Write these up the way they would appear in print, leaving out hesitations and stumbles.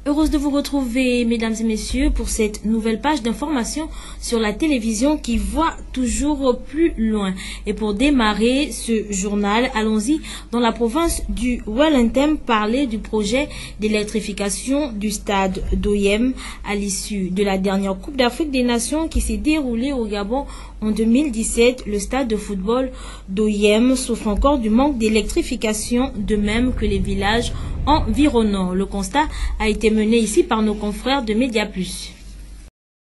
Heureuse de vous retrouver, mesdames et messieurs, pour cette nouvelle page d'information sur la télévision qui voit toujours plus loin. Et pour démarrer ce journal, allons-y dans la province du Wellington parler du projet d'électrification du stade d'Oyem à l'issue de la dernière Coupe d'Afrique des Nations qui s'est déroulée au Gabon en 2017. Le stade de football d'Oyem souffre encore du manque d'électrification, de même que les villages environnants. Le constat a été mené ici par nos confrères de Média Plus.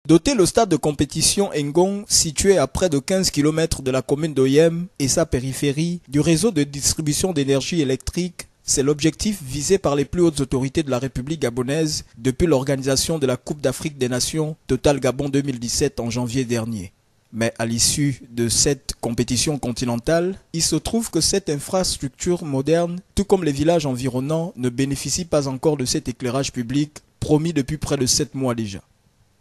Doter le stade de compétition Ngong, situé à près de 15 km de la commune d'Oyem et sa périphérie, du réseau de distribution d'énergie électrique, c'est l'objectif visé par les plus hautes autorités de la République gabonaise depuis l'organisation de la Coupe d'Afrique des Nations Total Gabon 2017 en janvier dernier. Mais à l'issue de cette compétition continentale, il se trouve que cette infrastructure moderne, tout comme les villages environnants, ne bénéficie pas encore de cet éclairage public promis depuis près de 7 mois déjà.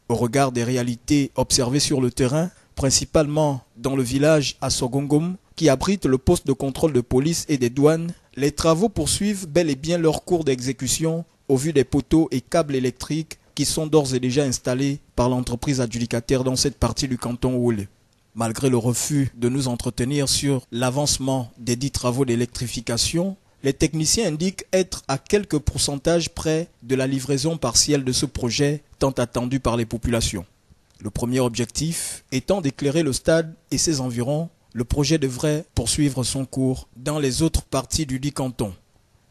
Au regard des réalités observées sur le terrain, principalement dans le village à Sogongom, qui abrite le poste de contrôle de police et des douanes, les travaux poursuivent bel et bien leur cours d'exécution au vu des poteaux et câbles électriques qui sont d'ores et déjà installés par l'entreprise adjudicataire dans cette partie du canton Oulé. Malgré le refus de nous entretenir sur l'avancement des dits travaux d'électrification, les techniciens indiquent être à quelques pourcentages près de la livraison partielle de ce projet tant attendu par les populations. Le premier objectif étant d'éclairer le stade et ses environs, le projet devrait poursuivre son cours dans les autres parties du dit canton.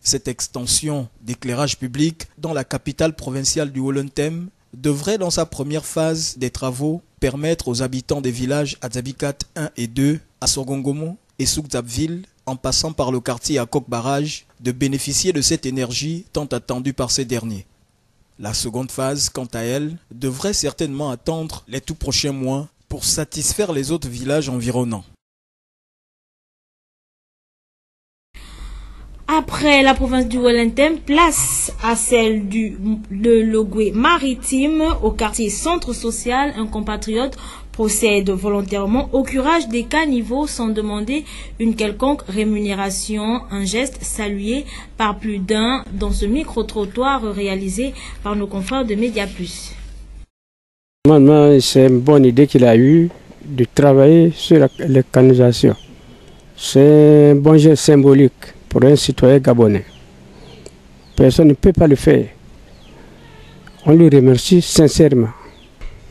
Cette extension d'éclairage public dans la capitale provinciale du Wellington devrait dans sa première phase des travaux permettre aux habitants des villages Adzabikat 1 et 2, à Sogongomo et Soukzabville, en passant par le quartier Akok Barrage, de bénéficier de cette énergie tant attendue par ces derniers. La seconde phase, quant à elle, devrait certainement attendre les tout prochains mois pour satisfaire les autres villages environnants. Après la province du Wellington, place à celle de Logoué maritime au quartier centre social. Un compatriote procède volontairement au curage des caniveaux sans demander une quelconque rémunération, un geste salué par plus d'un dans ce micro-trottoir réalisé par nos confrères de Média Plus. C'est une bonne idée qu'il a eue de travailler sur les canalisations. C'est un bon geste symbolique pour un citoyen gabonais. Personne ne peut pas le faire. On lui remercie sincèrement.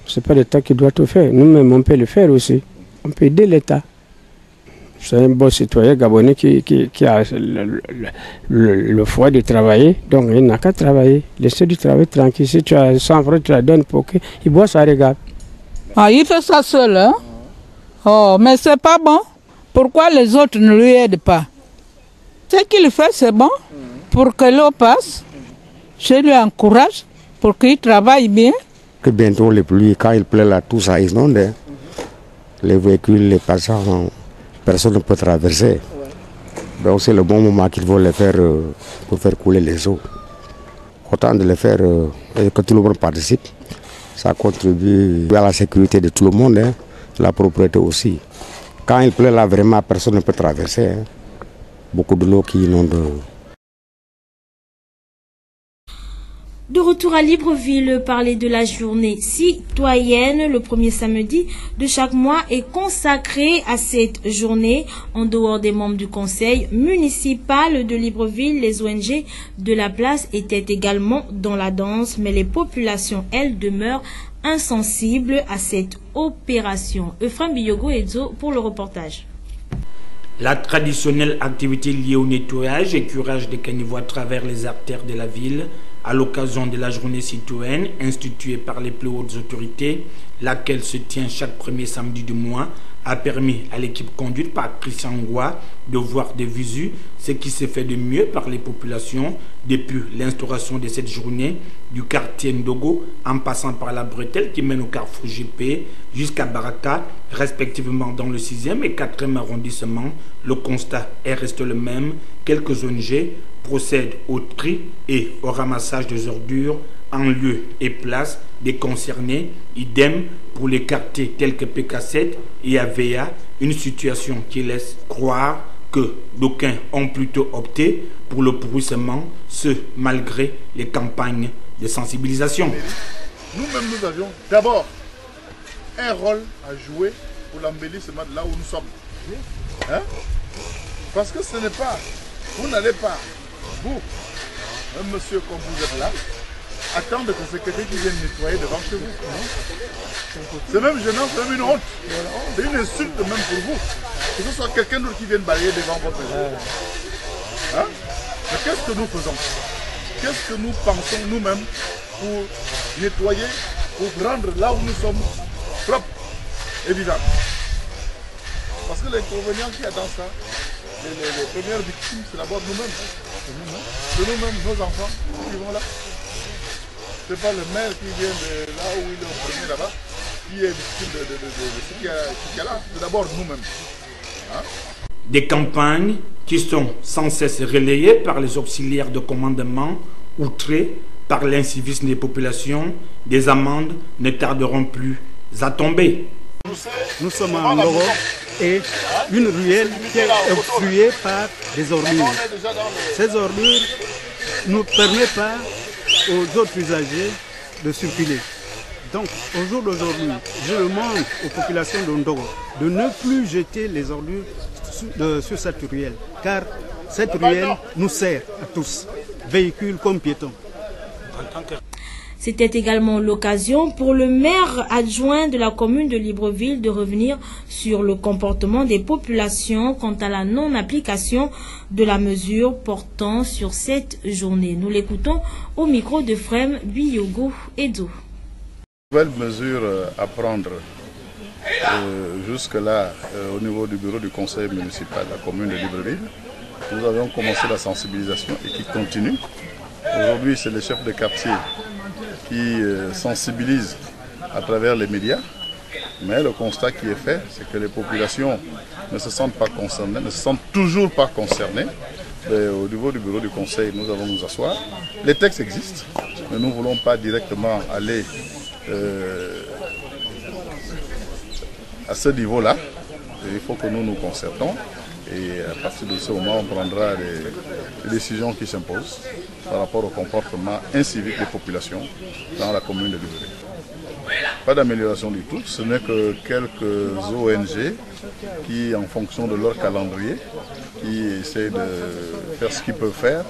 Ce n'est pas l'État qui doit tout faire. Nous-mêmes, on peut le faire aussi. On peut aider l'État. C'est un bon citoyen gabonais qui a le foi de travailler. Donc, il n'a qu'à travailler. Laissez du travail tranquille. Si tu as 100 francs, tu la donnes pour qu'il boit sa regarde. Ah, il fait ça seul, hein? Oh, mais c'est pas bon. Pourquoi les autres ne lui aident pas? Ce qu'il fait, c'est bon pour que l'eau passe. Je lui encourage pour qu'il travaille bien. Que bientôt les pluies, quand il pleut là, tout ça inonde. Les véhicules, les passants, personne ne peut traverser. Donc c'est le bon moment qu'il faut le faire pour faire couler les eaux. Autant de le faire et que tout le monde participe. Ça contribue à la sécurité de tout le monde, hein, la propriété aussi. Quand il pleut là, vraiment, personne ne peut traverser. Hein. Beaucoup de l'eau qui inonde. De retour à Libreville, parler de la journée citoyenne. Le premier samedi de chaque mois est consacré à cette journée. En dehors des membres du conseil municipal de Libreville, les ONG de la place étaient également dans la danse, mais les populations, elles, demeurent insensibles à cette opération. Euphrem Biyogo Edzo pour le reportage. La traditionnelle activité liée au nettoyage et curage des caniveaux à travers les artères de la ville, à l'occasion de la journée citoyenne instituée par les plus hautes autorités, laquelle se tient chaque premier samedi du mois, a permis à l'équipe conduite par Christian Ngoua de voir de visu ce qui se fait de mieux par les populations depuis l'instauration de cette journée du quartier Ndogo en passant par la bretelle qui mène au carrefour GP jusqu'à Baraka, respectivement dans le 6e et 4e arrondissement. Le constat est resté le même. Quelques ONG procèdent au tri et au ramassage des ordures en lieu et place des concernés. Idem pour les quartiers tels que PK7 et AVA, une situation qui laisse croire que d'aucuns ont plutôt opté pour le pourrissement, ce malgré les campagnes de sensibilisation. Nous-mêmes, nous avions d'abord un rôle à jouer pour l'embellissement de là où nous sommes. Hein? Parce que ce n'est pas, vous n'allez pas, vous, un monsieur comme vous êtes là, attendre que c'est quelqu'un qui vienne nettoyer devant chez vous. C'est même gênant, c'est même une honte. C'est une insulte même pour vous. Que ce soit quelqu'un d'autre qui vienne balayer devant votre maison. Hein? Mais qu'est-ce que nous faisons? Qu'est-ce que nous pensons nous-mêmes pour nettoyer, pour rendre là où nous sommes propres et vivables? Parce que l'inconvénient qu'il y a dans ça, les premières victimes, c'est d'abord nous-mêmes. C'est nous-mêmes, nos enfants qui vont là. Ce n'est pas le maire qui vient de là où il est en premier là-bas, qui est victime de ce qu'il y a là. C'est d'abord nous-mêmes. Hein? Des campagnes qui sont sans cesse relayées par les auxiliaires de commandement, outrés par l'incivisme des populations, des amendes ne tarderont plus à tomber. Nous sommes en Europe et une ruelle qui est obstruée par des ordures. Ces ordures ne permettent pas aux autres usagers de circuler. Donc, au jour d'aujourd'hui, je demande aux populations d'Ondogo de ne plus jeter les ordures sur cette ruelle, car cette ruelle nous sert à tous, véhicules comme piétons. C'était également l'occasion pour le maire adjoint de la commune de Libreville de revenir sur le comportement des populations quant à la non-application de la mesure portant sur cette journée. Nous l'écoutons au micro de Frem Biyogo Edo. Nouvelle mesure à prendre jusque-là au niveau du bureau du conseil municipal de la commune de Libreville. Nous avions commencé la sensibilisation et qui continue. Aujourd'hui, c'est les chefs de quartier qui sensibilisent à travers les médias. Mais le constat qui est fait, c'est que les populations ne se sentent pas concernées, ne se sentent toujours pas concernées. Et au niveau du bureau du conseil, nous allons nous asseoir. Les textes existent, mais nous ne voulons pas directement aller à ce niveau-là. Il faut que nous nous concertons. Et à partir de ce moment, on prendra les décisions qui s'imposent par rapport au comportement incivique des populations dans la commune de Libreville. Pas d'amélioration du tout, ce n'est que quelques ONG qui, en fonction de leur calendrier, qui essaient de faire ce qu'ils peuvent faire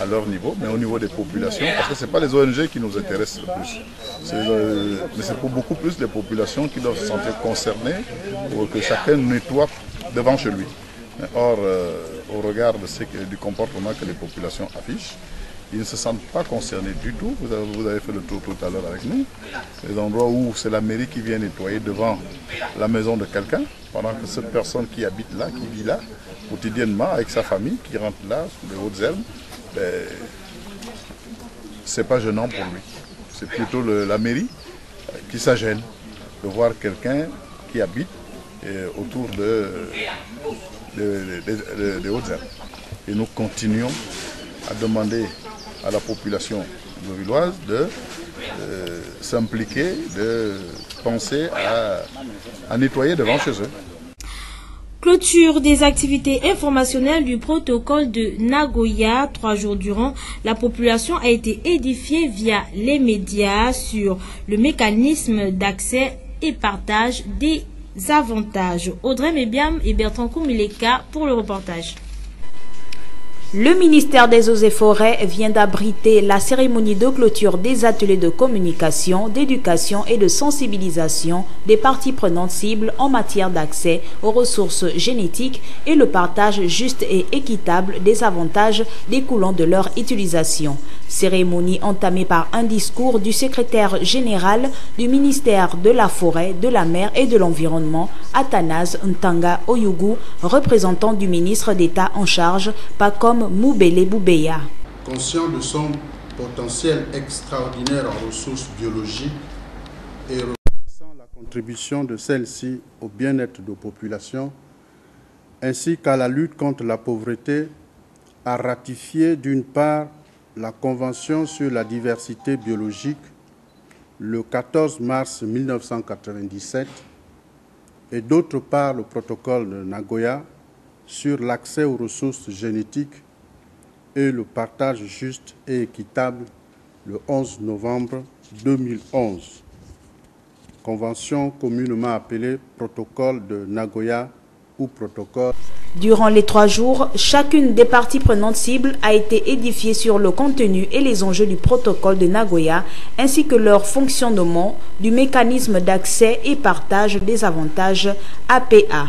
à leur niveau, mais au niveau des populations, parce que ce n'est pas les ONG qui nous intéressent le plus. Mais c'est pour beaucoup plus les populations qui doivent se sentir concernées pour que chacun nettoie devant chez lui. Or, au regard du comportement que les populations affichent, ils ne se sentent pas concernés du tout. Vous avez fait le tour tout à l'heure avec nous. Les endroits où c'est la mairie qui vient nettoyer devant la maison de quelqu'un, pendant que cette personne qui habite là, qui vit là, quotidiennement avec sa famille, qui rentre là, sous les hautes herbes, c'est pas gênant pour lui. C'est plutôt la mairie qui s'agène de voir quelqu'un qui habite autour des hautes herbes. Et nous continuons à demander à la population villoise de s'impliquer, de penser à nettoyer devant chez eux. Clôture des activités informationnelles du protocole de Nagoya. 3 jours durant, la population a été édifiée via les médias sur le mécanisme d'accès et partage des avantages. Audrey Mébiam et Bertrand Koumileka pour le reportage. Le ministère des Eaux et Forêts vient d'abriter la cérémonie de clôture des ateliers de communication, d'éducation et de sensibilisation des parties prenantes cibles en matière d'accès aux ressources génétiques et le partage juste et équitable des avantages découlant de leur utilisation. Cérémonie entamée par un discours du secrétaire général du ministère de la Forêt, de la Mer et de l'Environnement, Athanase Ntanga Oyugu, représentant du ministre d'État en charge, Pacom Moubele Boubeya. Conscient de son potentiel extraordinaire en ressources biologiques et reconnaissant la contribution de celle-ci au bien-être de la population, ainsi qu'à la lutte contre la pauvreté, a ratifié d'une part la Convention sur la diversité biologique le 14 mars 1997 et d'autre part le protocole de Nagoya sur l'accès aux ressources génétiques et le partage juste et équitable le 11 novembre 2011. Convention communément appelée Protocole de Nagoya ou Protocole. Durant les 3 jours, chacune des parties prenantes cibles a été édifiée sur le contenu et les enjeux du protocole de Nagoya, ainsi que leur fonctionnement, du mécanisme d'accès et partage des avantages APA.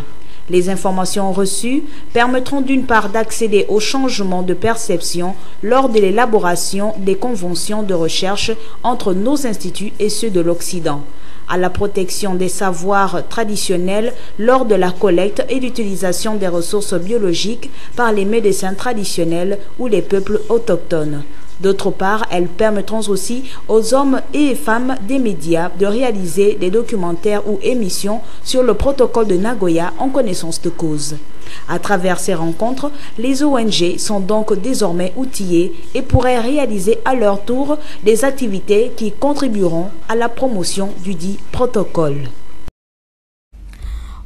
Les informations reçues permettront d'une part d'accéder au changement de perception lors de l'élaboration des conventions de recherche entre nos instituts et ceux de l'Occident, à la protection des savoirs traditionnels lors de la collecte et l'utilisation des ressources biologiques par les médecins traditionnels ou les peuples autochtones. D'autre part, elles permettront aussi aux hommes et femmes des médias de réaliser des documentaires ou émissions sur le protocole de Nagoya en connaissance de cause. À travers ces rencontres, les ONG sont donc désormais outillées et pourraient réaliser à leur tour des activités qui contribueront à la promotion du dit protocole.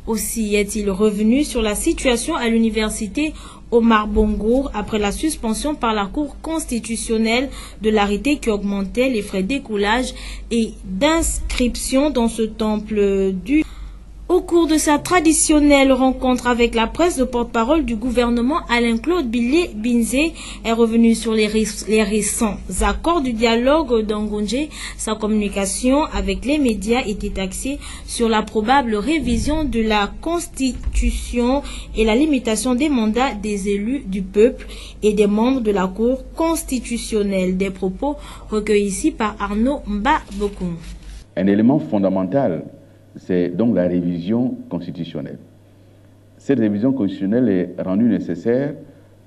Aussi est-il revenu sur la situation à l'université Omar Bongo après la suspension par la Cour constitutionnelle de l'arrêté qui augmentait les frais d'écoulage et d'inscription dans ce temple du... Au cours de sa traditionnelle rencontre avec la presse, le porte-parole du gouvernement Alain-Claude Bilé-Binzé est revenu sur les récents accords du dialogue d'Angonje. Sa communication avec les médias était axée sur la probable révision de la Constitution et la limitation des mandats des élus du peuple et des membres de la Cour constitutionnelle. Des propos recueillis ici par Arnaud Mbabokoum. Un élément fondamental, c'est donc la révision constitutionnelle. Cette révision constitutionnelle est rendue nécessaire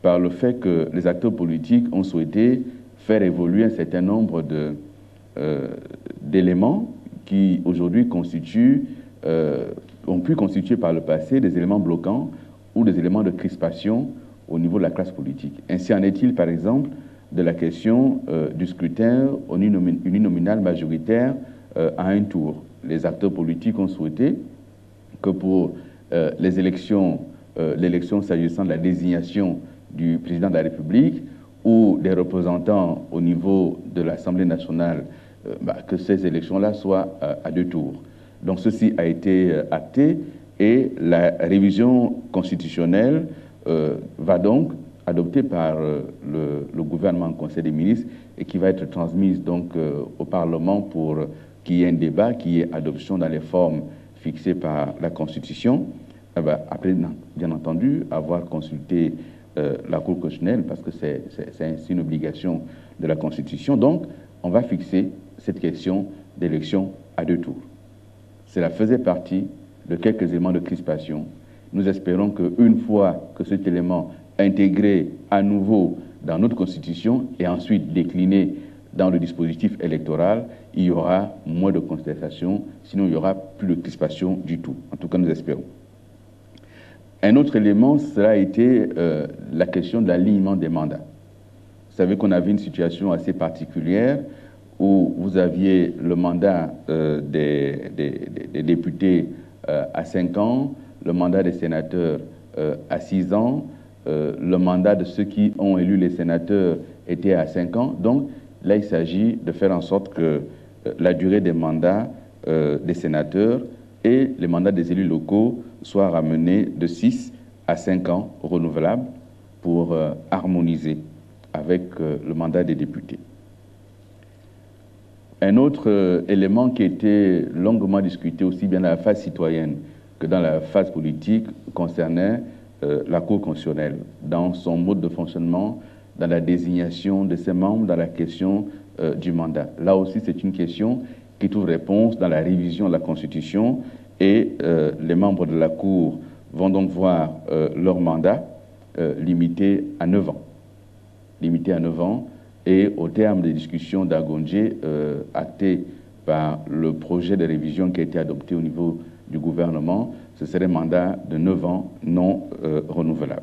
par le fait que les acteurs politiques ont souhaité faire évoluer un certain nombre d'éléments qui aujourd'hui ont pu constituer par le passé des éléments bloquants ou des éléments de crispation au niveau de la classe politique. Ainsi en est-il par exemple de la question du scrutin uninominal majoritaire à un tour. Les acteurs politiques ont souhaité que pour les élections, l'élection s'agissant de la désignation du président de la République ou des représentants au niveau de l'Assemblée nationale, que ces élections-là soient à 2 tours. Donc ceci a été acté et la révision constitutionnelle va donc adoptée par le gouvernement en Conseil des ministres et qui va être transmise donc au Parlement pour qu'il y ait un débat, qu'il y ait adoption dans les formes fixées par la Constitution. Après, bien entendu, avoir consulté la Cour constitutionnelle, parce que c'est ainsi une obligation de la Constitution. Donc, on va fixer cette question d'élection à 2 tours. Cela faisait partie de quelques éléments de crispation. Nous espérons qu'une fois que cet élément intégré à nouveau dans notre Constitution et ensuite décliné dans le dispositif électoral, il y aura moins de contestation, sinon il n'y aura plus de crispation du tout. En tout cas, nous espérons. Un autre élément, cela a été la question de l'alignement des mandats. Vous savez qu'on avait une situation assez particulière où vous aviez le mandat des députés à 5 ans, le mandat des sénateurs à 6 ans, le mandat de ceux qui ont élu les sénateurs était à 5 ans. Donc, là, il s'agit de faire en sorte que la durée des mandats des sénateurs et les mandats des élus locaux soient ramenés de 6 à 5 ans renouvelables pour harmoniser avec le mandat des députés. Un autre élément qui a été longuement discuté aussi bien dans la phase citoyenne que dans la phase politique concernait la Cour constitutionnelle, dans son mode de fonctionnement, dans la désignation de ses membres, dans la question du mandat. Là aussi, c'est une question qui trouve réponse dans la révision de la Constitution et les membres de la Cour vont donc voir leur mandat limité à 9 ans. Limité à 9 ans et au terme des discussions d'Agonje actées par le projet de révision qui a été adopté au niveau du gouvernement, ce serait un mandat de 9 ans non renouvelable.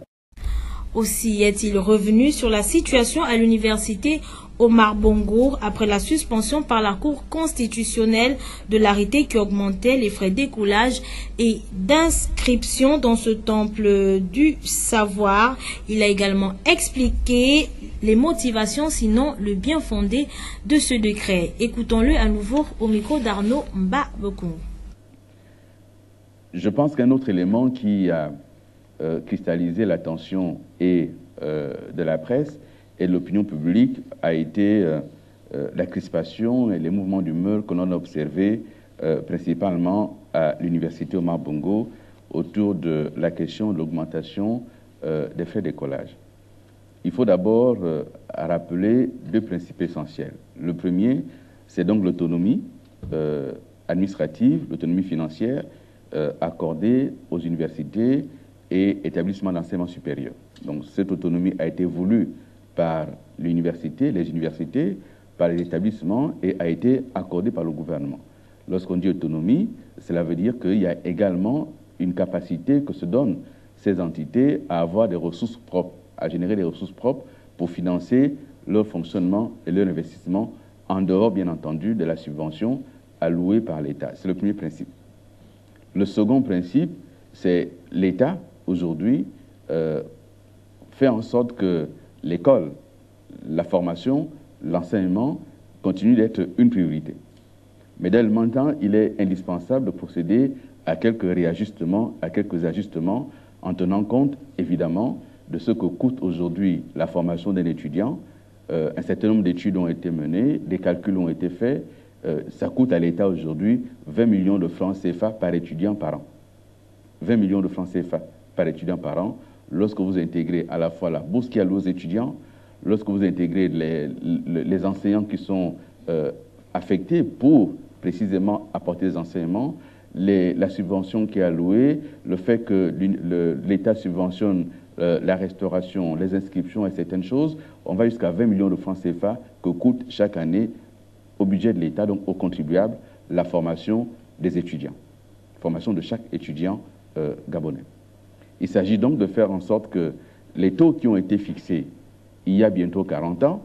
Aussi est-il revenu sur la situation à l'université Omar Bongo après la suspension par la Cour constitutionnelle de l'arrêté qui augmentait les frais d'écoulage et d'inscription dans ce temple du savoir. Il a également expliqué les motivations, sinon le bien fondé de ce décret. Écoutons-le à nouveau au micro d'Arnaud Mbabekoum. Je pense qu'un autre élément qui a cristallisé l'attention de la presse et de l'opinion publique a été la crispation et les mouvements d'humeur que l'on a observés principalement à l'université Omar Bongo autour de la question de l'augmentation des frais d'écolage. Il faut d'abord rappeler deux principes essentiels. Le premier, c'est donc l'autonomie administrative, l'autonomie financière accordée aux universités et établissements d'enseignement supérieur. Donc cette autonomie a été voulue par l'université, les universités, par les établissements et a été accordée par le gouvernement. Lorsqu'on dit autonomie, cela veut dire qu'il y a également une capacité que se donnent ces entités à avoir des ressources propres, à générer des ressources propres pour financer leur fonctionnement et leur investissement en dehors, bien entendu, de la subvention allouée par l'État. C'est le premier principe. Le second principe, c'est l'État, aujourd'hui, fait en sorte que l'école, la formation, l'enseignement continuent d'être une priorité. Mais dès le même temps, il est indispensable de procéder à quelques réajustements, à quelques ajustements, en tenant compte, évidemment, de ce que coûte aujourd'hui la formation d'un étudiant. Un certain nombre d'études ont été menées, des calculs ont été faits. Ça coûte à l'État aujourd'hui 20 millions de francs CFA par étudiant par an. 20 millions de francs CFA par étudiant par an, lorsque vous intégrez à la fois la bourse qui est allouée aux étudiants, lorsque vous intégrez les enseignants qui sont affectés pour précisément apporter des enseignements, la subvention qui est allouée, le fait que l'État subventionne la restauration, les inscriptions et certaines choses, on va jusqu'à 20 millions de francs CFA que coûte chaque année au budget de l'État, donc aux contribuables, la formation des étudiants, formation de chaque étudiant gabonais. Il s'agit donc de faire en sorte que les taux qui ont été fixés il y a bientôt 40 ans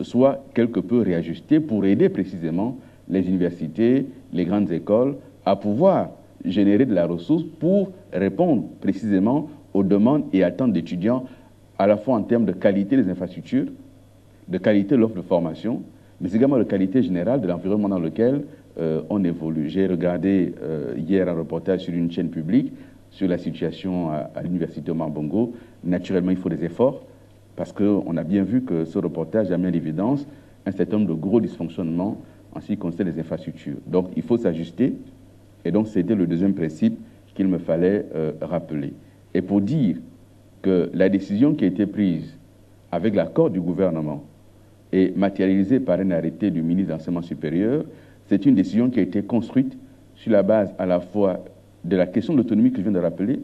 soient quelque peu réajustés pour aider précisément les universités, les grandes écoles à pouvoir générer de la ressource pour répondre précisément aux demandes et attentes d'étudiants, à la fois en termes de qualité des infrastructures, de qualité de l'offre de formation, mais également de qualité générale de l'environnement dans lequel on évolue. J'ai regardé hier un reportage sur une chaîne publique sur la situation à l'université Omar Bongo. Naturellement, il faut des efforts, parce qu'on a bien vu que ce reportage a mis en évidence un certain nombre de gros dysfonctionnements en ce qui concerne les infrastructures. Donc, il faut s'ajuster, et donc c'était le deuxième principe qu'il me fallait rappeler. Et pour dire que la décision qui a été prise avec l'accord du gouvernement et matérialisée par un arrêté du ministre de l'Enseignement supérieur, c'est une décision qui a été construite sur la base à la fois de la question de l'autonomie que je viens de rappeler,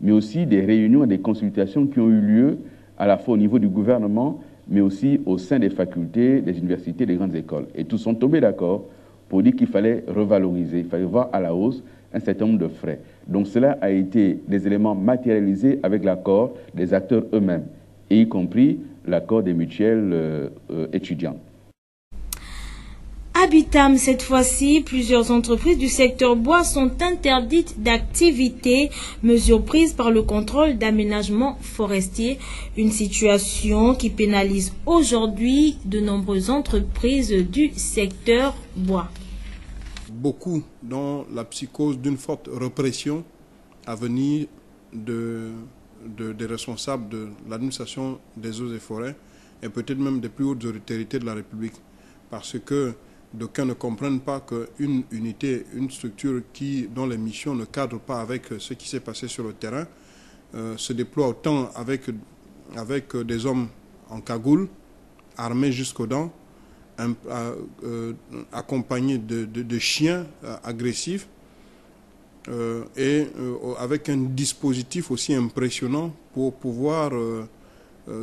mais aussi des réunions et des consultations qui ont eu lieu à la fois au niveau du gouvernement, mais aussi au sein des facultés, des universités, des grandes écoles. Et tous sont tombés d'accord pour dire qu'il fallait revaloriser, il fallait voir à la hausse un certain nombre de frais. Donc cela a été des éléments matérialisés avec l'accord des acteurs eux-mêmes, et y compris l'accord des mutuelles étudiantes. Habitam, cette fois-ci, plusieurs entreprises du secteur bois sont interdites d'activité, mesure prise par le contrôle d'aménagement forestier, une situation qui pénalise aujourd'hui de nombreuses entreprises du secteur bois. Beaucoup dans la psychose d'une forte répression à venir des responsables de l'administration des eaux et forêts et peut-être même des plus hautes autorités de la République, parce que d'aucuns ne comprennent pas qu'une unité, une structure dont les missions ne cadrent pas avec ce qui s'est passé sur le terrain, se déploie autant avec des hommes en cagoule, armés jusqu'aux dents, accompagnés de chiens agressifs, et avec un dispositif aussi impressionnant pour pouvoir,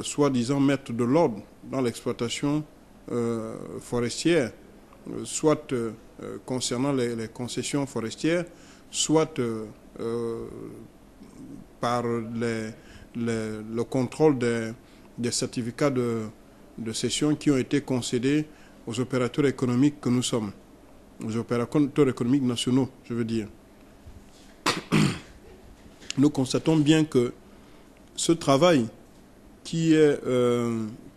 soi-disant, mettre de l'ordre dans l'exploitation forestière, soit concernant les concessions forestières, soit par le contrôle des certificats de cession qui ont été concédés aux opérateurs économiques que nous sommes, aux opérateurs économiques nationaux, je veux dire. Nous constatons bien que ce travail qui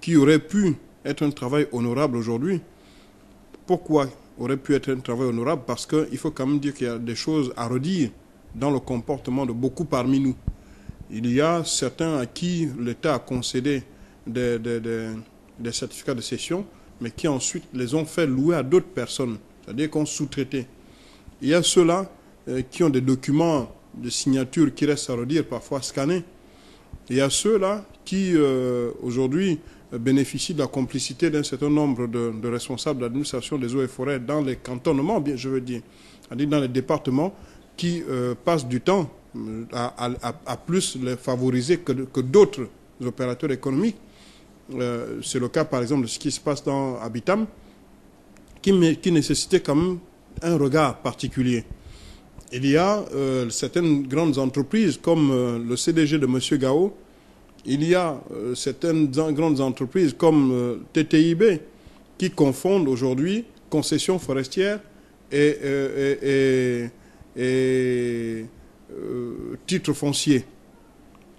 qui aurait pu être un travail honorable aujourd'hui. Pourquoi aurait pu être un travail honorable? Parce qu'il faut quand même dire qu'il y a des choses à redire dans le comportement de beaucoup parmi nous. Il y a certains à qui l'État a concédé des certificats de cession, mais qui ensuite les ont fait louer à d'autres personnes, c'est-à-dire qu'on sous-traitait. Il y a ceux-là qui ont des documents de signature qui restent à redire, parfois scannés. Il y a ceux-là qui, aujourd'hui, bénéficient de la complicité d'un certain nombre de responsables d'administration des eaux et forêts dans les cantonnements, bien, je veux dire, c'est-à-dire dans les départements, qui passent du temps à plus les favoriser que d'autres opérateurs économiques. C'est le cas, par exemple, de ce qui se passe dans Habitam, qui nécessitait quand même un regard particulier. Il y a certaines grandes entreprises, comme le CDG de M. Gao, il y a certaines grandes entreprises comme TTIB, qui confondent aujourd'hui concession forestière et titre foncier.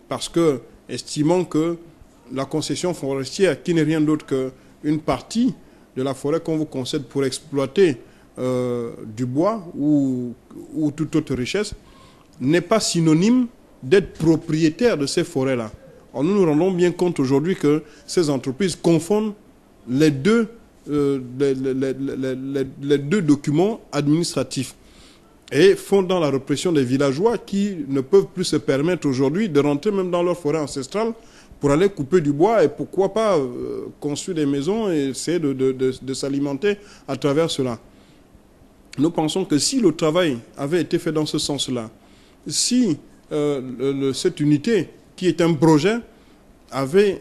Parce que, estimant que la concession forestière, qui n'est rien d'autre qu'une partie de la forêt qu'on vous concède pour exploiter du bois ou toute autre richesse, n'est pas synonyme d'être propriétaire de ces forêts-là. Or, nous nous rendons bien compte aujourd'hui que ces entreprises confondent les deux documents administratifs et font dans la répression des villageois qui ne peuvent plus se permettre aujourd'hui de rentrer même dans leur forêt ancestrale pour aller couper du bois et pourquoi pas construire des maisons et essayer de s'alimenter à travers cela. Nous pensons que si le travail avait été fait dans ce sens-là, si cette unité, qui est un projet, avait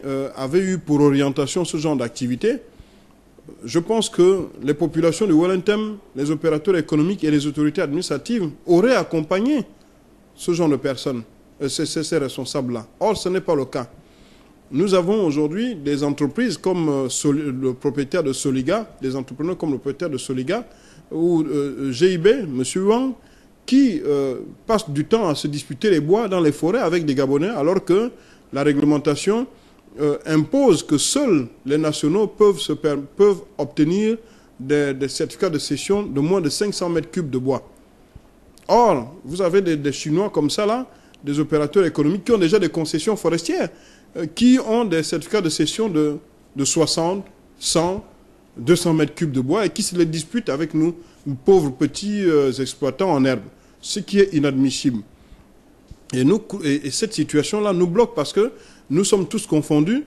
eu pour orientation ce genre d'activité, je pense que les populations de Wellington, les opérateurs économiques et les autorités administratives auraient accompagné ce genre de personnes, ces responsables-là. Or, ce n'est pas le cas. Nous avons aujourd'hui des entreprises comme le propriétaire de Soliga, des entrepreneurs comme le propriétaire de Soliga, ou GIB, M. Wang, qui passent du temps à se disputer les bois dans les forêts avec des Gabonais, alors que la réglementation impose que seuls les nationaux peuvent obtenir des certificats de cession de moins de 500 mètres cubes de bois. Or, vous avez des Chinois comme ça, là, des opérateurs économiques qui ont déjà des concessions forestières, qui ont des certificats de cession de 60, 100, 200 mètres cubes de bois et qui se les disputent avec nous, pauvres petits exploitants en herbe, ce qui est inadmissible. Et cette situation-là nous bloque parce que nous sommes tous confondus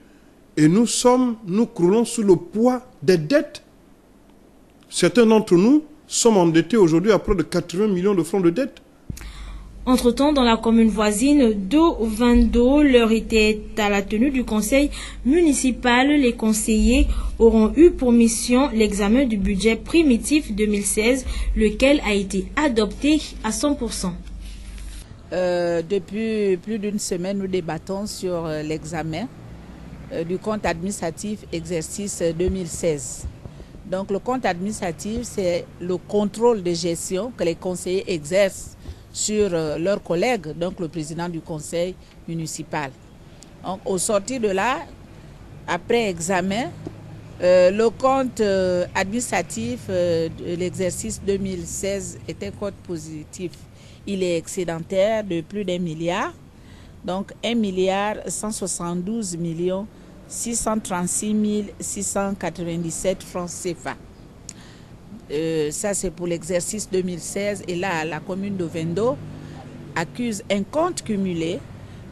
et nous croulons sous le poids des dettes. Certains d'entre nous sommes endettés aujourd'hui à près de 80 millions de francs de dettes. Entre-temps, dans la commune voisine d'Ovando, l'heure était à la tenue du conseil municipal. Les conseillers auront eu pour mission l'examen du budget primitif 2016, lequel a été adopté à 100%. Depuis plus d'une semaine, nous débattons sur l'examen du compte administratif exercice 2016. Donc le compte administratif, c'est le contrôle de gestion que les conseillers exercent sur leurs collègues, donc le président du conseil municipal. Donc, au sortir de là, après examen, le compte administratif de l'exercice 2016 est un compte positif. Il est excédentaire de plus d'1 milliard, donc 1,172 milliard 636 697 francs CFA. Ça, c'est pour l'exercice 2016. Et là, la commune d'Ovando accuse un compte cumulé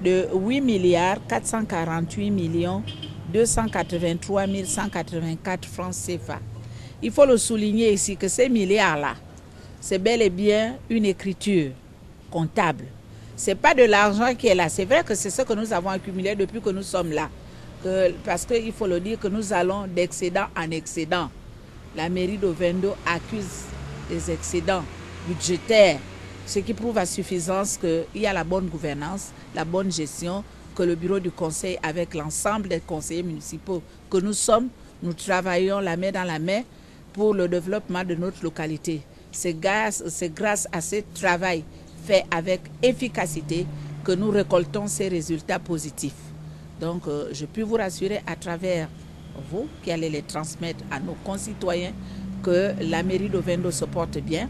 de 8 milliards 448 millions 283 184 francs CFA. Il faut le souligner ici que ces milliards-là, c'est bel et bien une écriture comptable. Ce n'est pas de l'argent qui est là. C'est vrai que c'est ce que nous avons accumulé depuis que nous sommes là. Parce qu'il faut le dire que nous allons d'excédent en excédent. La mairie d'Ovando accuse des excédents budgétaires, ce qui prouve à suffisance qu'il y a la bonne gouvernance, la bonne gestion, que le bureau du conseil, avec l'ensemble des conseillers municipaux que nous sommes, nous travaillons la main dans la main pour le développement de notre localité. C'est grâce à ce travail fait avec efficacité que nous récoltons ces résultats positifs. Donc, je peux vous rassurer à travers vous qui allez les transmettre à nos concitoyens, que la mairie d'Ovendo se porte bien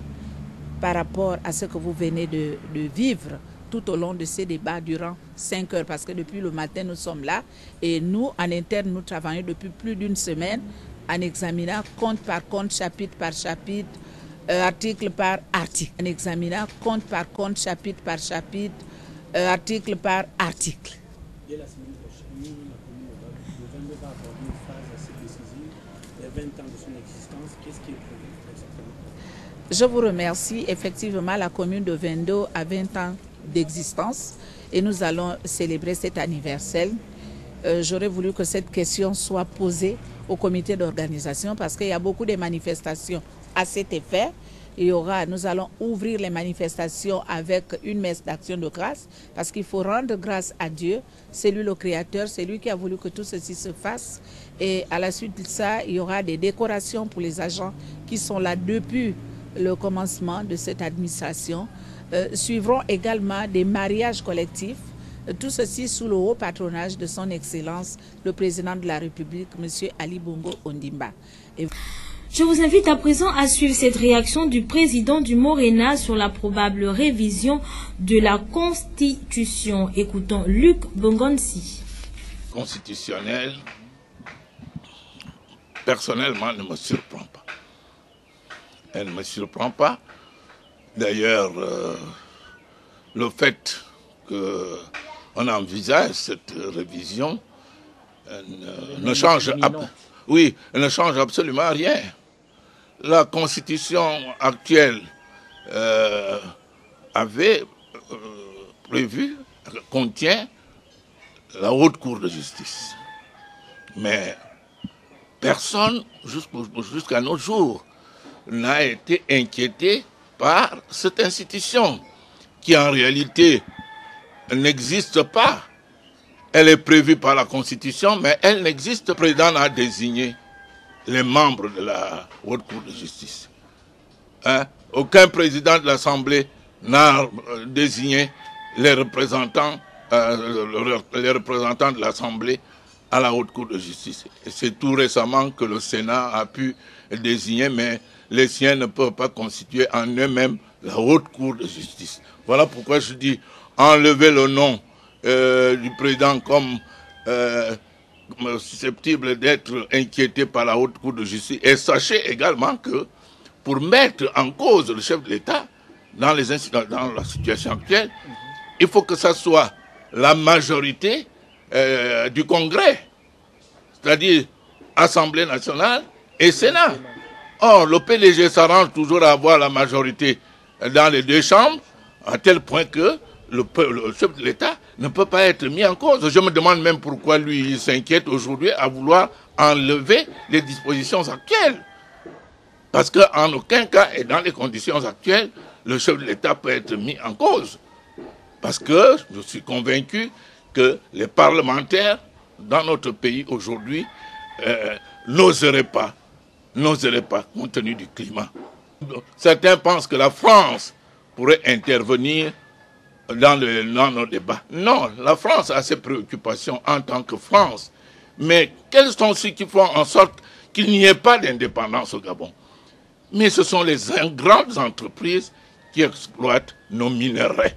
par rapport à ce que vous venez de vivre tout au long de ces débats durant 5 heures, parce que depuis le matin nous sommes là et nous en interne nous travaillons depuis plus d'une semaine en examinant compte par compte, chapitre par chapitre, article par article, en examinant compte par compte, chapitre par chapitre, article par article. Dès la semaine prochaine, la commune de Ovendo va aborder une phase assez décisive, les 20 ans de son existence. Qu'est-ce qui est prévu exactement? Je vous remercie. Effectivement, la commune de Ovendo a 20 ans d'existence et nous allons célébrer cet anniversaire. J'aurais voulu que cette question soit posée au comité d'organisation parce qu'il y a beaucoup de manifestations à cet effet. Nous allons ouvrir les manifestations avec une messe d'action de grâce parce qu'il faut rendre grâce à Dieu. C'est lui le créateur, c'est lui qui a voulu que tout ceci se fasse. Et à la suite de ça, il y aura des décorations pour les agents qui sont là depuis le commencement de cette administration. Suivront également des mariages collectifs, tout ceci sous le haut patronage de son Excellence, le président de la République, M. Ali Bongo Ondimba. Je vous invite à présent à suivre cette réaction du président du Morena sur la probable révision de la Constitution. Écoutons Luc Bongonsi. Constitutionnel, personnellement, ne me surprend pas. Elle ne me surprend pas. D'ailleurs, le fait qu'on envisage cette révision ne change absolument rien. La Constitution actuelle avait prévu, contient la Haute Cour de justice. Mais personne, jusqu'à nos jours, n'a été inquiété par cette institution qui en réalité n'existe pas. Elle est prévue par la Constitution, mais elle n'existe pas. Le président n'a désigné les membres de la Haute Cour de justice. Aucun président de l'Assemblée n'a désigné les représentants de l'Assemblée à la Haute Cour de justice. C'est tout récemment que le Sénat a pu désigner, mais les siens ne peuvent pas constituer en eux-mêmes la Haute Cour de justice. Voilà pourquoi je dis enlever le nom du président comme susceptible d'être inquiété par la Haute Cour de justice. Et sachez également que pour mettre en cause le chef de l'État dans la situation actuelle, il faut que ça soit la majorité du Congrès, c'est-à-dire Assemblée nationale et Sénat. Or, le PDG s'arrange toujours à avoir la majorité dans les deux chambres, à tel point que le chef de l'État ne peut pas être mis en cause. Je me demande même pourquoi lui, il s'inquiète aujourd'hui à vouloir enlever les dispositions actuelles. Parce qu'en aucun cas, et dans les conditions actuelles, le chef de l'État peut être mis en cause. Parce que je suis convaincu que les parlementaires dans notre pays aujourd'hui n'oseraient pas, compte tenu du climat. Certains pensent que la France pourrait intervenir dans nos débats. Non, la France a ses préoccupations en tant que France. Mais quels sont ceux qui font en sorte qu'il n'y ait pas d'indépendance au Gabon? Mais ce sont les grandes entreprises qui exploitent nos minerais.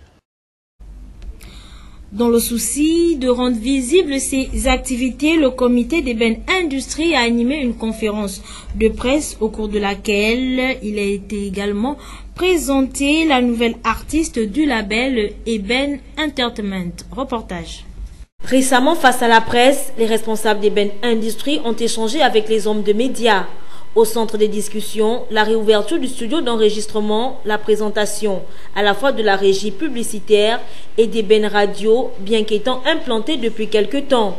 Dans le souci de rendre visibles ces activités, le comité d'Eben Industrie a animé une conférence de presse au cours de laquelle il a été également présenté la nouvelle artiste du label Eben Entertainment. Reportage. Récemment, face à la presse, les responsables d'Eben Industrie ont échangé avec les hommes de médias. Au centre des discussions, la réouverture du studio d'enregistrement, la présentation à la fois de la régie publicitaire et d'Eben Radio, bien qu'étant implanté depuis quelque temps.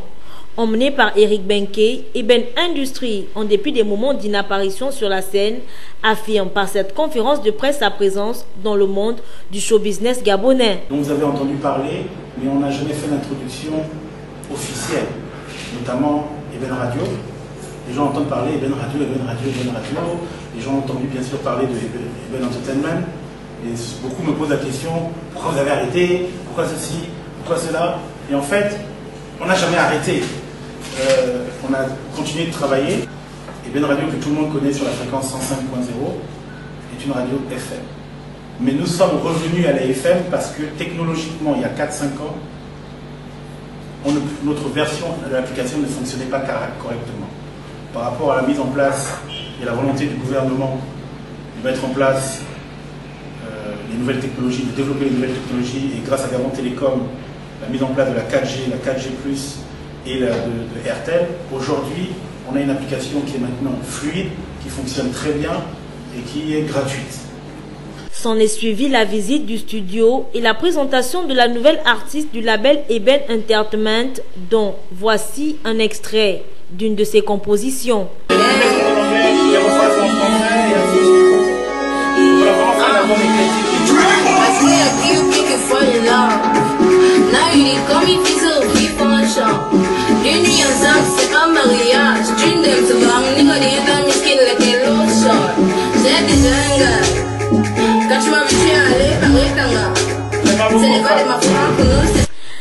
Emmené par Eric Benke, Eben Industrie, en dépit des moments d'inapparition sur la scène, affirme par cette conférence de presse sa présence dans le monde du show business gabonais. dont vous avez entendu parler, mais on n'a jamais fait d'introduction officielle, notamment Eben Radio. Les gens entendent parler Eben Radio, Eben Radio, Eben Radio. Les gens ont entendu bien sûr parler de Eben Entertainment. Et beaucoup me posent la question, pourquoi vous avez arrêté? Pourquoi ceci? Pourquoi cela? Et en fait, on n'a jamais arrêté. on a continué de travailler. Et bien une radio que tout le monde connaît sur la fréquence 105.0 est une radio FM. Mais nous sommes revenus à la FM parce que technologiquement, il y a 4-5 ans, notre version de l'application ne fonctionnait pas correctement. Par rapport à la mise en place et la volonté du gouvernement de mettre en place les nouvelles technologies, de développer les nouvelles technologies, et grâce à Gabon Télécom, la mise en place de la 4G, la 4G+, et de RTL, aujourd'hui, on a une application qui est maintenant fluide, qui fonctionne très bien et qui est gratuite. S'en est suivi la visite du studio et la présentation de la nouvelle artiste du label Eben Entertainment, dont voici un extrait d'une de ses compositions.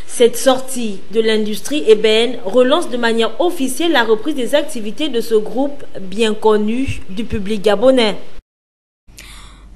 Cette sortie de l'industrie ébène relance de manière officielle la reprise des activités de ce groupe bien connu du public gabonais.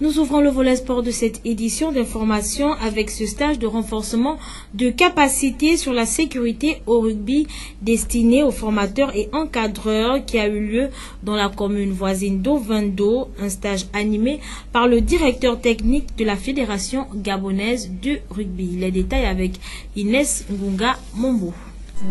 Nous ouvrons le volet sport de cette édition d'information avec ce stage de renforcement de capacité sur la sécurité au rugby destiné aux formateurs et encadreurs qui a eu lieu dans la commune voisine d'Ovendo, un stage animé par le directeur technique de la Fédération gabonaise de rugby. Les détails avec Inès Ngunga Mombo.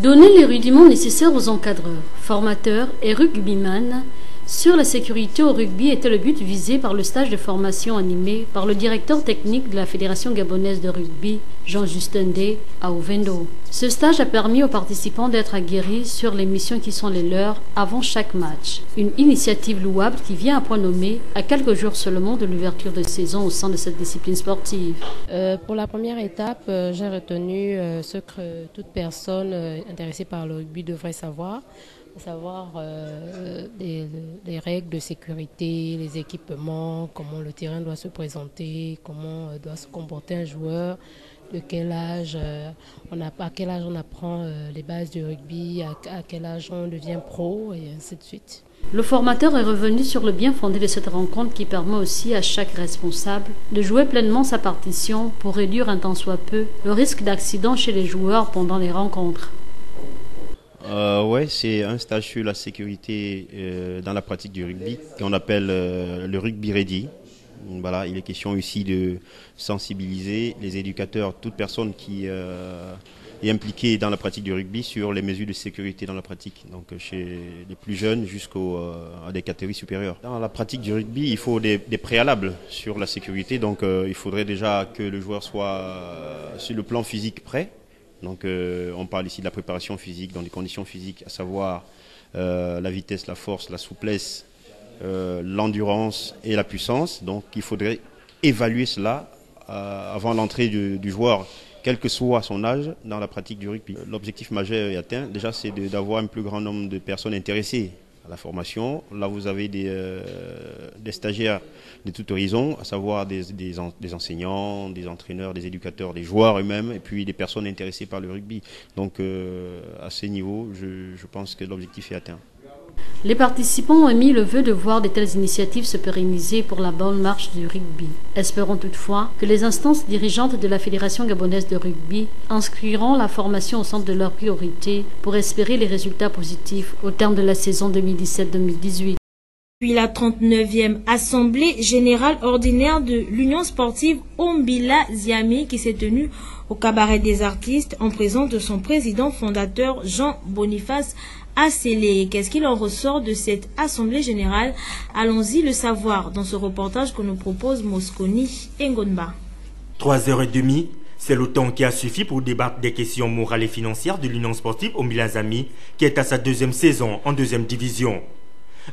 Donner les rudiments nécessaires aux encadreurs, formateurs et rugbyman sur la sécurité au rugby était le but visé par le stage de formation animé par le directeur technique de la Fédération gabonaise de rugby, Jean-Justin Day, à Ovendo. Ce stage a permis aux participants d'être aguerris sur les missions qui sont les leurs avant chaque match. Une initiative louable qui vient à point nommé à quelques jours seulement de l'ouverture de saison au sein de cette discipline sportive. Pour la première étape, j'ai retenu ce que toute personne intéressée par le rugby devrait savoir. Les règles de sécurité, les équipements, comment le terrain doit se présenter, comment doit se comporter un joueur, de quel âge à quel âge on apprend les bases du rugby, à quel âge on devient pro et ainsi de suite. Le formateur est revenu sur le bien fondé de cette rencontre qui permet aussi à chaque responsable de jouer pleinement sa partition pour réduire un tant soit peu le risque d'accident chez les joueurs pendant les rencontres. Ouais, c'est un stage sur la sécurité dans la pratique du rugby qu'on appelle le rugby ready. Voilà, il est question ici de sensibiliser les éducateurs, toute personne qui est impliquée dans la pratique du rugby sur les mesures de sécurité dans la pratique, donc chez les plus jeunes jusqu'à des catégories supérieures. Dans la pratique du rugby, il faut des préalables sur la sécurité, donc il faudrait déjà que le joueur soit sur le plan physique prêt. Donc on parle ici de la préparation physique dans des conditions physiques, à savoir la vitesse, la force, la souplesse, l'endurance et la puissance. Donc il faudrait évaluer cela avant l'entrée du joueur, quel que soit son âge, dans la pratique du rugby. L'objectif majeur est atteint. Déjà, c'est d'avoir un plus grand nombre de personnes intéressées à la formation. Là, vous avez des stagiaires de tout horizon, à savoir des enseignants, des entraîneurs, des éducateurs, des joueurs eux-mêmes, et puis des personnes intéressées par le rugby. Donc, à ce niveau, je pense que l'objectif est atteint. Les participants ont émis le vœu de voir de telles initiatives se pérenniser pour la bonne marche du rugby. Espérons toutefois que les instances dirigeantes de la Fédération gabonaise de rugby inscriront la formation au centre de leurs priorités pour espérer les résultats positifs au terme de la saison 2017-2018. Puis la 39e Assemblée générale ordinaire de l'Union sportive Ombila Ziami qui s'est tenue au cabaret des artistes en présence de son président fondateur Jean-Boniface Assélé. Qu'est-ce qu'il en ressort de cette Assemblée générale? Allons-y le savoir dans ce reportage que nous propose Mosconi Ngonba. 3h30, c'est le temps qui a suffi pour débattre des questions morales et financières de l'Union sportive Ombila Ziami qui est à sa deuxième saison en deuxième division.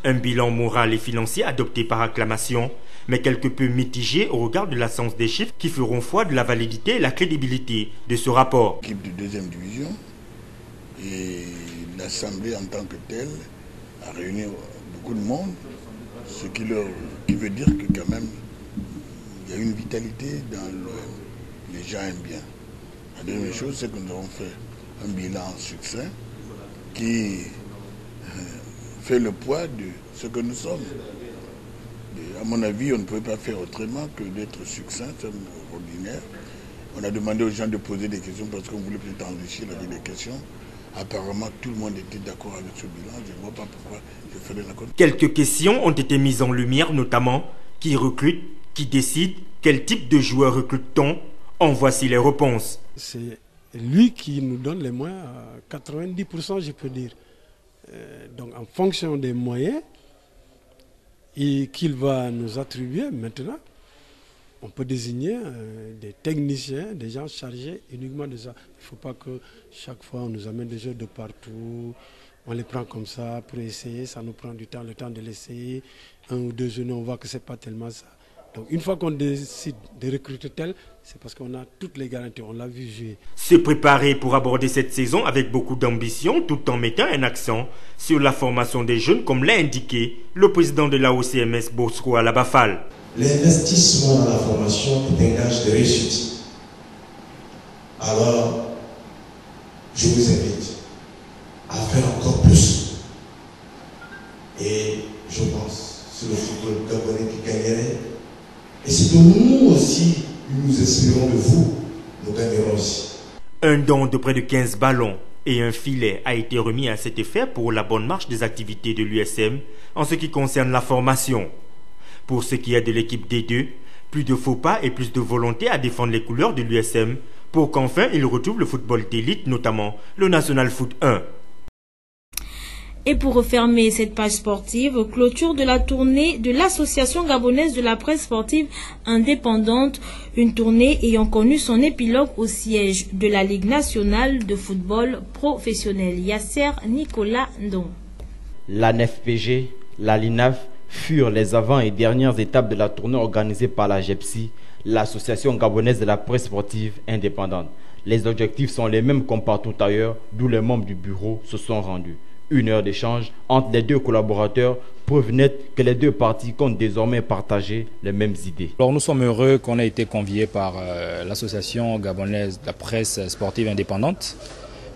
Un bilan moral et financier adopté par acclamation, mais quelque peu mitigé au regard de l'absence des chiffres qui feront foi de la validité et la crédibilité de ce rapport. L'équipe de deuxième division et l'Assemblée en tant que telle a réuni beaucoup de monde, ce qui veut dire que quand même il y a une vitalité dans les gens aiment bien. La deuxième chose, c'est que nous avons fait un bilan succinct qui fait le poids de ce que nous sommes. Et à mon avis, on ne pouvait pas faire autrement que d'être succinct, ordinaire. On a demandé aux gens de poser des questions parce qu'on voulait peut-être enrichir la vie des questions. Apparemment, tout le monde était d'accord avec ce bilan. Je ne vois pas pourquoi je ferais la compte. Quelques questions ont été mises en lumière, notamment qui recrute, qui décide, quel type de joueur recrute-t-on. En voici les réponses. C'est lui qui nous donne les moyens à 90%, je peux dire. Donc en fonction des moyens qu'il va nous attribuer maintenant, on peut désigner des techniciens, des gens chargés uniquement de ça. Il ne faut pas que chaque fois on nous amène des jeux de partout, on les prend comme ça pour essayer, ça nous prend du temps, le temps de l'essayer. 1 ou 2 journées, on voit que ce n'est pas tellement ça. Donc une fois qu'on décide de recruter tel, c'est parce qu'on a toutes les garanties, on l'a vu jouer. Se préparer pour aborder cette saison avec beaucoup d'ambition tout en mettant un accent sur la formation des jeunes comme l'a indiqué le président de la OCMS Bosco Alabafal. L'investissement dans la formation est un gage de réussite. Alors, je vous invite à faire encore plus. Et je pense sur le football gabonais qui gagnerait. Et c'est de nous aussi, nous espérons de vous, nous gagnerons aussi. Un don de près de 15 ballons et un filet a été remis à cet effet pour la bonne marche des activités de l'USM en ce qui concerne la formation. Pour ce qui est de l'équipe D2, plus de faux pas et plus de volonté à défendre les couleurs de l'USM pour qu'enfin il retrouve le football d'élite, notamment le National Foot 1. Et pour refermer cette page sportive, clôture de la tournée de l'Association gabonaise de la presse sportive indépendante, une tournée ayant connu son épilogue au siège de la Ligue nationale de football professionnel. Yasser Nicolas Ndon. La NFPG, la LINAF furent les avant et dernières étapes de la tournée organisée par la GEPSI, l'Association gabonaise de la presse sportive indépendante. Les objectifs sont les mêmes comme partout ailleurs, d'où les membres du bureau se sont rendus. 1 heure d'échange entre les 2 collaborateurs, preuve nette que les 2 parties comptent désormais partager les mêmes idées. Alors nous sommes heureux qu'on ait été conviés par l'Association gabonaise de la presse sportive indépendante.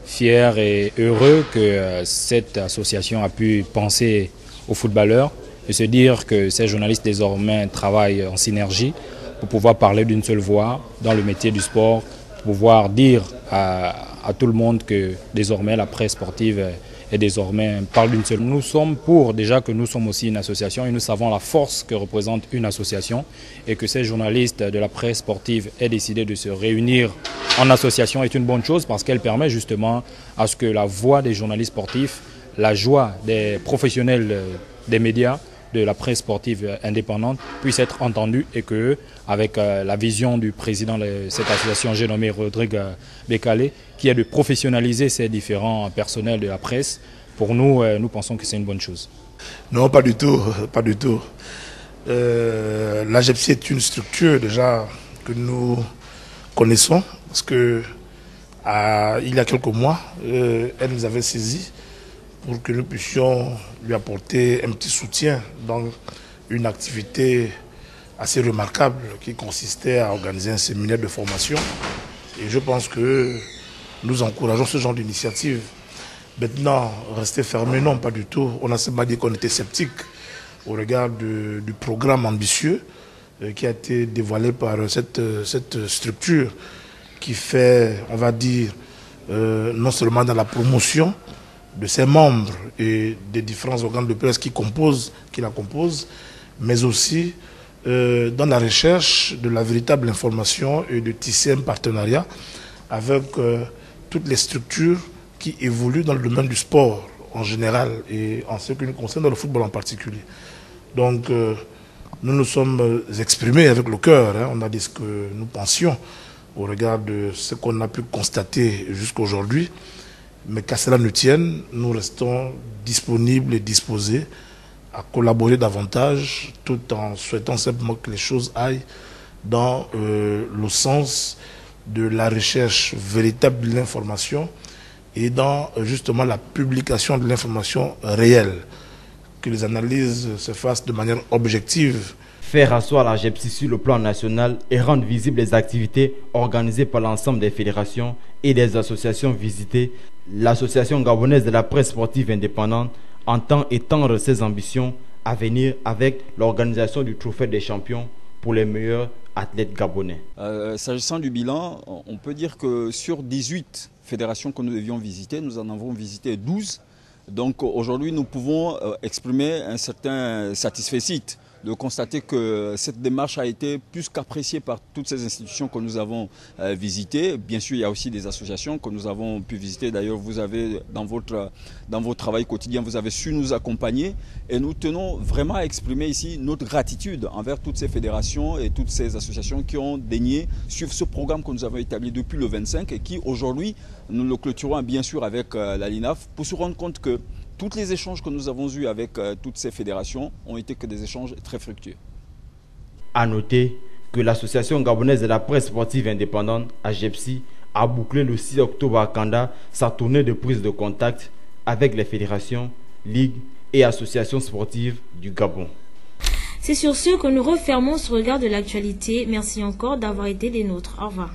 Fiers et heureux que cette association a pu penser aux footballeurs et se dire que ces journalistes désormais travaillent en synergie pour pouvoir parler d'une seule voix dans le métier du sport, pour pouvoir dire à tout le monde que désormais la presse sportive et désormais parle d'une seule. Nous sommes pour déjà que nous sommes aussi une association et nous savons la force que représente une association et que ces journalistes de la presse sportive aient décidé de se réunir en association est une bonne chose parce qu'elle permet justement à ce que la voix des journalistes sportifs, la joie des professionnels des médias, de la presse sportive indépendante puisse être entendue et que, avec la vision du président de cette association, j'ai nommé Rodrigue Bécalé, qui est de professionnaliser ces différents personnels de la presse, pour nous, nous pensons que c'est une bonne chose. Non, pas du tout, pas du tout. La GEPSI est une structure déjà que nous connaissons, parce que il y a quelques mois, elle nous avait saisi pour que nous puissions lui apporter un petit soutien dans une activité assez remarquable qui consistait à organiser un séminaire de formation. Et je pense que nous encourageons ce genre d'initiative. Maintenant, rester fermé, non, pas du tout. On a seulement dit qu'on était sceptique au regard du programme ambitieux qui a été dévoilé par cette structure qui fait, on va dire, non seulement dans la promotion de ses membres et des différents organes de presse qui la composent, mais aussi dans la recherche de la véritable information et de tisser un partenariat avec toutes les structures qui évoluent dans le domaine du sport en général et en ce qui nous concerne dans le football en particulier. Donc nous nous sommes exprimés avec le cœur, hein. On a dit ce que nous pensions au regard de ce qu'on a pu constater jusqu'à aujourd'hui. Mais qu'à cela ne tienne, nous restons disponibles et disposés à collaborer davantage tout en souhaitant simplement que les choses aillent dans le sens de la recherche véritable de l'information et dans justement la publication de l'information réelle, que les analyses se fassent de manière objective. faire asseoir la GEPSI sur le plan national et rendre visibles les activités organisées par l'ensemble des fédérations et des associations visitées, l'Association gabonaise de la presse sportive indépendante entend étendre ses ambitions à venir avec l'organisation du Trophée des champions pour les meilleurs athlètes gabonais. S'agissant du bilan, on peut dire que sur 18 fédérations que nous devions visiter, nous en avons visité 12. Donc aujourd'hui, nous pouvons exprimer un certain satisfecit de constater que cette démarche a été plus qu'appréciée par toutes ces institutions que nous avons visitées. Bien sûr, il y a aussi des associations que nous avons pu visiter. D'ailleurs, vous avez, dans votre travail quotidien, vous avez su nous accompagner. Et nous tenons vraiment à exprimer ici notre gratitude envers toutes ces fédérations et toutes ces associations qui ont daigné suivre ce programme que nous avons établi depuis le 25 et qui, aujourd'hui, nous le clôturons bien sûr avec la LINAF pour se rendre compte que tous les échanges que nous avons eus avec toutes ces fédérations ont été que des échanges très fructueux. A noter que l'Association gabonaise de la presse sportive indépendante, AGEPSI, a bouclé le 6 octobre à Kanda sa tournée de prise de contact avec les fédérations, ligues et associations sportives du Gabon. C'est sur ce que nous refermons ce regard de l'actualité. Merci encore d'avoir été des nôtres. Au revoir.